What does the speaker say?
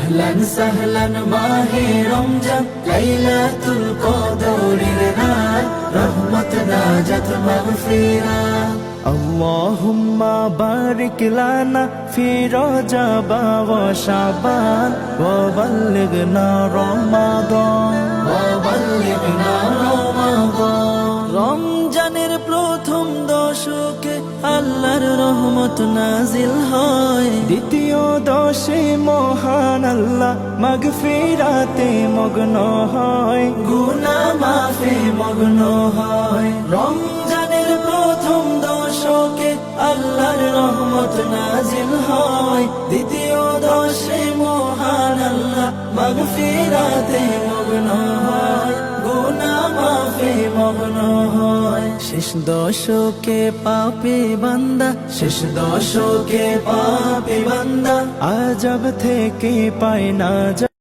আহলান সাহলান মাহে রমজান, লাইলাতুল কদরের রাত, রহমত নাজাত মাগফিরাত। اللهم بارك لنا في رجب وشعبان وبلغنا رمضان وبلغنا رمضان। রমজানের প্রথম দশকে আল্লাহর রহমত নাজিল হয়, দ্বিতীয় দশে মহান আল্লাহ মাগফিরাতে মগ্ন হয়, গুনাহ মাফে মগ্ন হয়। রমজানের প্রথম দশকে আল্লাহর রহমত নাজিল হয়, দ্বিতীয় দশে মহান আল্লাহ মাগফিরাতে মগ্ন হয়, গুনাহ মাফে মগ্ন হয়। শেষ দশকে পাপী বান্দা, শেষ দশকে পাপী বান্দা আযাব থেকে পায় না